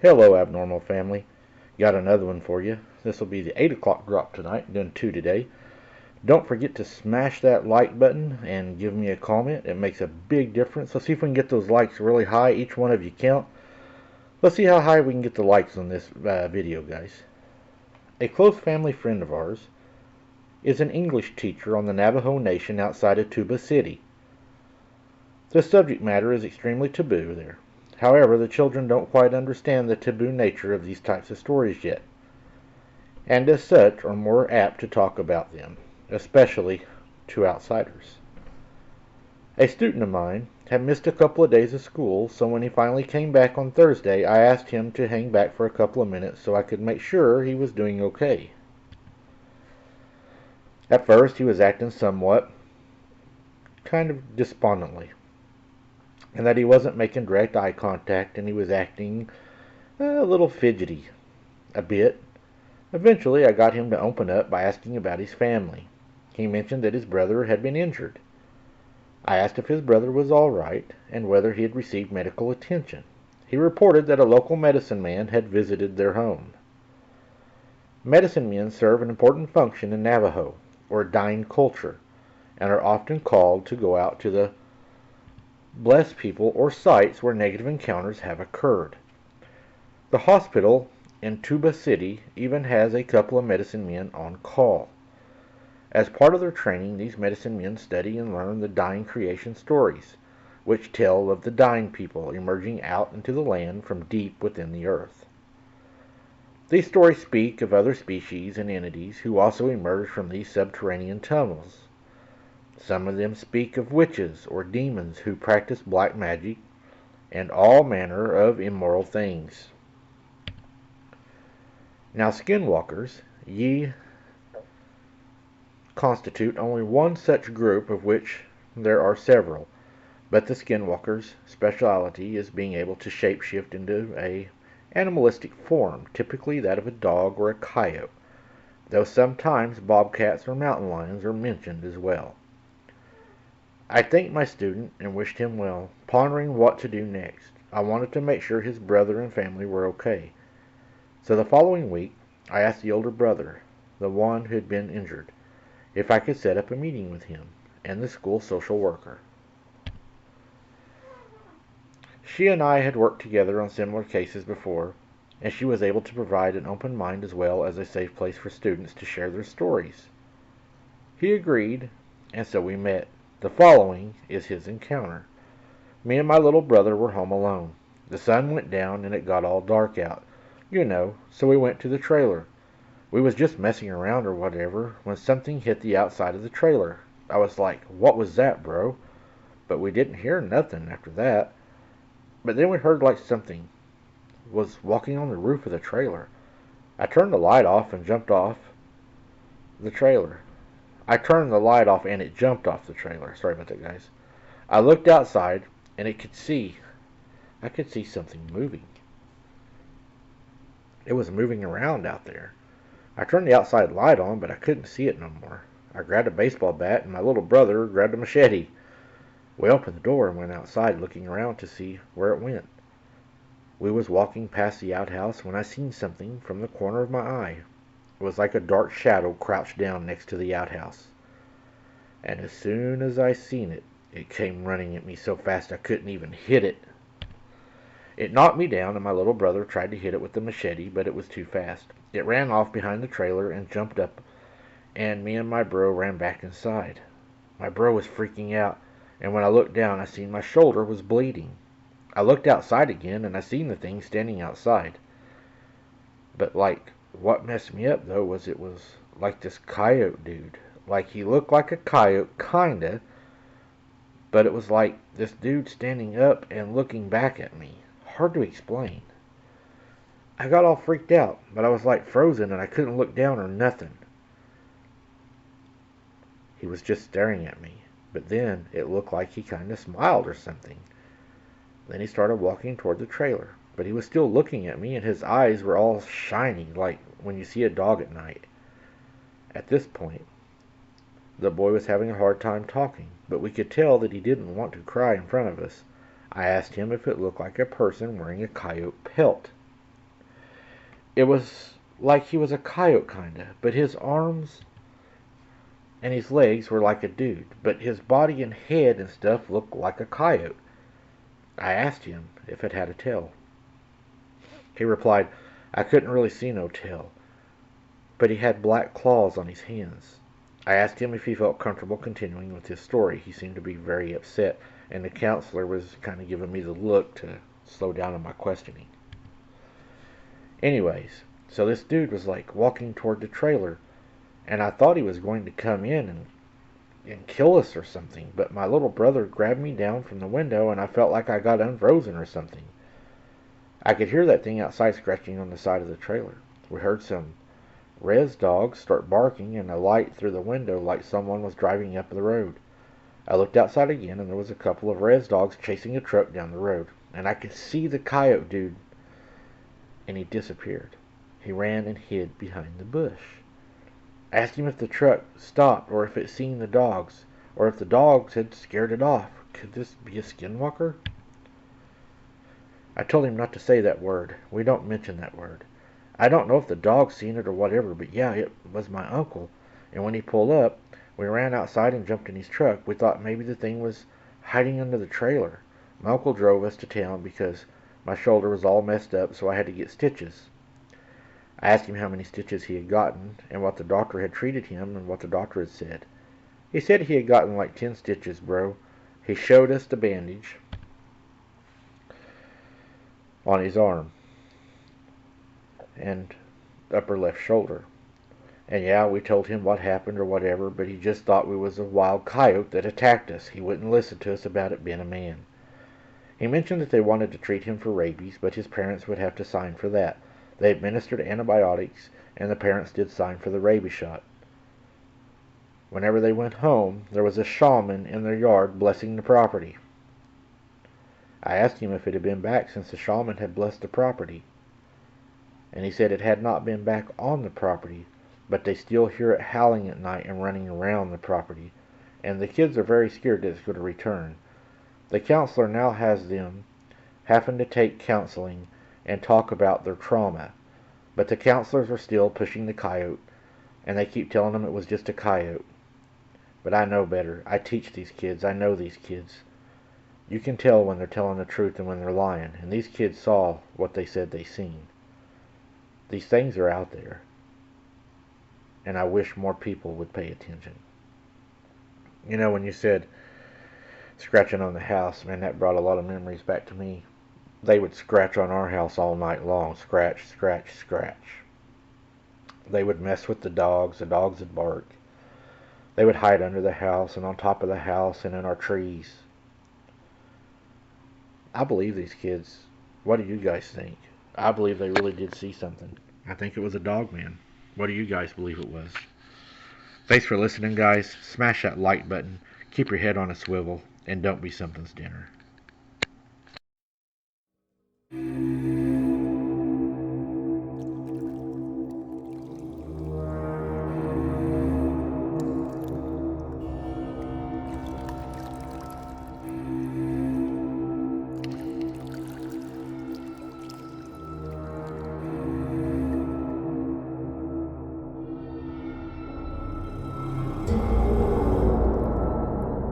Hello, Abnormal Family. Got another one for you. This will be the 8 o'clock drop tonight. Done 2 today. Don't forget to smash that like button and give me a comment. It makes a big difference. Let's see if we can get those likes really high. Each one of you count. Let's see how high we can get the likes on this video, guys. A close family friend of ours is an English teacher on the Navajo Nation outside of Tuba City. The subject matter is extremely taboo there. However, the children don't quite understand the taboo nature of these types of stories yet, and as such are more apt to talk about them, especially to outsiders. A student of mine had missed a couple of days of school, so when he finally came back on Thursday, I asked him to hang back for a couple of minutes so I could make sure he was doing okay. At first, he was acting somewhat, kind of despondently, and that he wasn't making direct eye contact, and he was acting a little fidgety, a bit. Eventually, I got him to open up by asking about his family. He mentioned that his brother had been injured. I asked if his brother was all right and whether he had received medical attention. He reported that a local medicine man had visited their home. Medicine men serve an important function in Navajo, or Dain culture, and are often called to go out to the bless people or sites where negative encounters have occurred. The hospital in Tuba City even has a couple of medicine men on call. As part of their training, these medicine men study and learn the Dain creation stories, which tell of the Dain people emerging out into the land from deep within the earth. These stories speak of other species and entities who also emerge from these subterranean tunnels. Some of them speak of witches or demons who practice black magic and all manner of immoral things. Now, skinwalkers, ye constitute only one such group, of which there are several, but the skinwalker's specialty is being able to shapeshift into a animalistic form, typically that of a dog or a coyote, though sometimes bobcats or mountain lions are mentioned as well. I thanked my student and wished him well, pondering what to do next. I wanted to make sure his brother and family were okay. So the following week, I asked the older brother, the one who had been injured, if I could set up a meeting with him and the school social worker. She and I had worked together on similar cases before, and she was able to provide an open mind as well as a safe place for students to share their stories. He agreed, and so we met. The following is his encounter. Me and my little brother were home alone. The sun went down and it got all dark out, so we went to the trailer. We was just messing around or whatever when something hit the outside of the trailer. I was like, "What was that, bro?" But we didn't hear nothing after that. But then we heard like something was walking on the roof of the trailer. I turned the light off and jumped off the trailer. I turned the light off and it jumped off the trailer. Sorry about that, guys. I looked outside and I could see something moving. It was moving around out there. I turned the outside light on, but I couldn't see it no more. I grabbed a baseball bat and my little brother grabbed a machete. We opened the door and went outside looking around to see where it went. We was walking past the outhouse when I seen something from the corner of my eye. It was like a dark shadow crouched down next to the outhouse. And as soon as I seen it, it came running at me so fast I couldn't even hit it. It knocked me down and my little brother tried to hit it with the machete, but it was too fast. It ran off behind the trailer and jumped up, and me and my bro ran back inside. My bro was freaking out, and when I looked down I seen my shoulder was bleeding. I looked outside again and I seen the thing standing outside. But what messed me up though was it was like this coyote dude. Like he looked like a coyote, kinda, but it was like this dude standing up and looking back at me. Hard to explain. I got all freaked out, but I was like frozen and I couldn't look down or nothing. He was just staring at me, but then it looked like he kinda smiled or something. Then he started walking toward the trailer, but he was still looking at me and his eyes were all shiny like when you see a dog at night. At this point, the boy was having a hard time talking, but we could tell that he didn't want to cry in front of us. I asked him if it looked like a person wearing a coyote pelt. It was like he was a coyote, kinda, but his arms and his legs were like a dude, but his body and head and stuff looked like a coyote. I asked him if it had a tail. He replied, I couldn't really see no tail, but he had black claws on his hands. I asked him if he felt comfortable continuing with his story. He seemed to be very upset, and the counselor was kind of giving me the look to slow down on my questioning. Anyways, so this dude was like walking toward the trailer, and I thought he was going to come in and kill us or something, but my little brother grabbed me down from the window, and I felt like I got unfrozen or something. I could hear that thing outside scratching on the side of the trailer. We heard some res dogs start barking and a light through the window like someone was driving up the road. I looked outside again, and there was a couple of res dogs chasing a truck down the road, and I could see the coyote dude, and he disappeared. He ran and hid behind the bush. I asked him if the truck stopped or if it seen the dogs, or if the dogs had scared it off. Could this be a skinwalker? I told him not to say that word. We don't mention that word. I don't know if the dog seen it or whatever, but yeah, it was my uncle. And when he pulled up, we ran outside and jumped in his truck. We thought maybe the thing was hiding under the trailer. My uncle drove us to town because my shoulder was all messed up, so I had to get stitches. I asked him how many stitches he had gotten, and what the doctor had treated him, and what the doctor had said. He said he had gotten like 10 stitches, bro. He showed us the bandage on his arm and upper left shoulder. And yeah, we told him what happened or whatever, but he just thought we was a wild coyote that attacked us. He wouldn't listen to us about it being a man. He mentioned that they wanted to treat him for rabies, but his parents would have to sign for that. They administered antibiotics, and the parents did sign for the rabies shot. Whenever they went home, there was a shaman in their yard blessing the property. I asked him if it had been back since the shaman had blessed the property, and he said it had not been back on the property, but they still hear it howling at night and running around the property, and the kids are very scared that it's going to return. The counselor now has them having to take counseling and talk about their trauma, but the counselors are still pushing the coyote, and they keep telling them it was just a coyote. But I know better. I teach these kids. I know these kids. You can tell when they're telling the truth and when they're lying, and these kids saw what they said they seen. These things are out there, and I wish more people would pay attention. You know, when you said scratching on the house, man, that brought a lot of memories back to me. They would scratch on our house all night long. Scratch, scratch, scratch. They would mess with the dogs would bark. They would hide under the house and on top of the house and in our trees. I believe these kids. What do you guys think? I believe they really did see something. I think it was a dog man. What do you guys believe it was? Thanks for listening, guys. Smash that like button. Keep your head on a swivel. And don't be something's dinner.